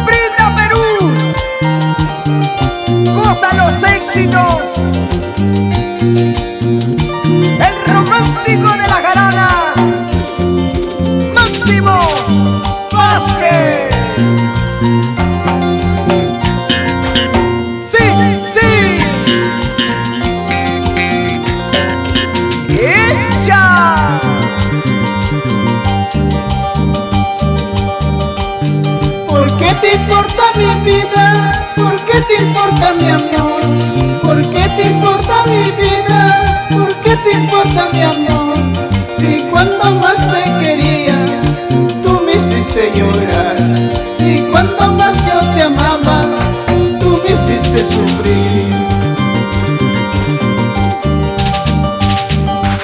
Brinda Perú, goza los éxitos. El romántico de la jarana, Máximo Vázquez. Sí, sí. ¡Echa! ¿Por qué te importa mi vida? ¿Por qué te importa mi amor? ¿Por qué te importa mi vida? ¿Por qué te importa mi amor? Si cuando más te quería, tú me hiciste llorar. Si cuando más yo te amaba, tú me hiciste sufrir.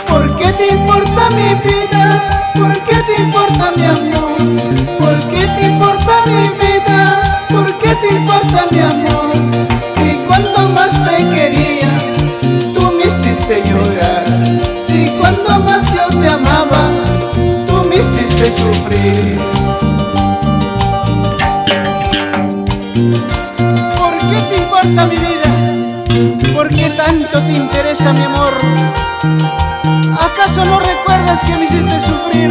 ¿Por qué te importa mi vida? ¿Por qué te importa mi amor? ¿Por qué te importa mi vida? ¿Por qué te importa mi amor? Si cuando más te quería, tú me hiciste llorar. Si cuando más yo te amaba, tú me hiciste sufrir. ¿Por qué te importa mi vida? ¿Por qué tanto te interesa mi amor? ¿Acaso no recuerdas que me hiciste sufrir?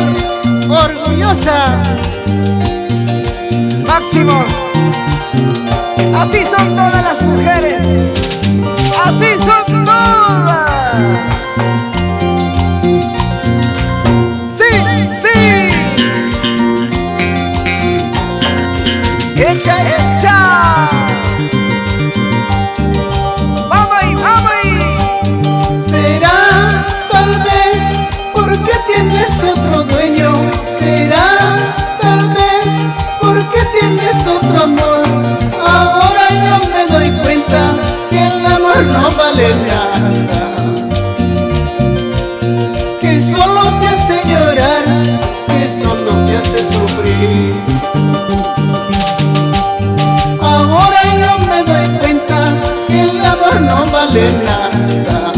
Orgullosa. Máximo, así son todas las mujeres, así son todas. Sí, sí. Echa, echa. Vamos ahí, vamos ahí. Será tal vez porque tienes otro dueño. Será tal vez porque tienes otro amor. Ahora yo me doy cuenta que el amor no vale nada, que solo te hace llorar, que solo te hace sufrir. Ahora yo me doy cuenta que el amor no vale nada,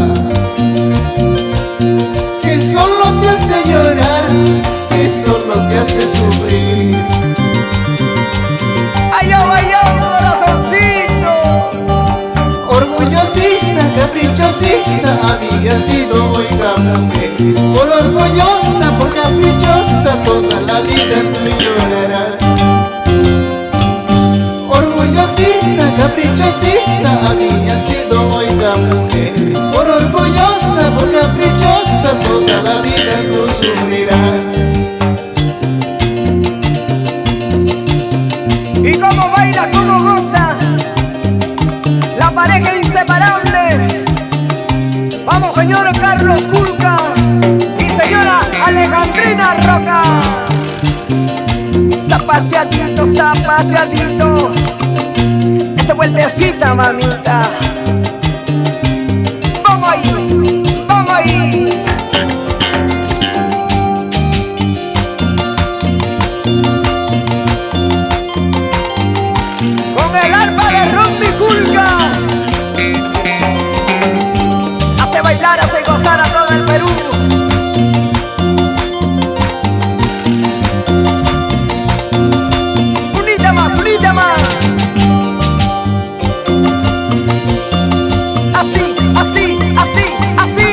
que solo te hace llorar, que solo te hace sufrir. Ay, corazoncito. Orgullosita, caprichosita, había sido, oiga, mujer. Por orgullosa, por caprichosa, toda la vida tú llorarás. Orgullosita, caprichosita, había sido, oiga, mujer. Por orgullosa, por caprichosa, toda la vida tú sufrirás. Y cómo baila, cómo goza la pareja inseparable. Vamos, señor Carlos Culca y señora Alejandrina Roca. Zapateadito, zapateadito, esa vueltecita, mamita. Vamos ahí, vamos ahí. Con el arpa de Rompi Culca hace bailar, hace gozar a todo el Perú. Unita más, unita más. Así, así, así, así.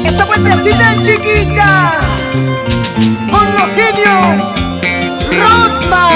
Esta vueltecita chiquita con los genios Rodman.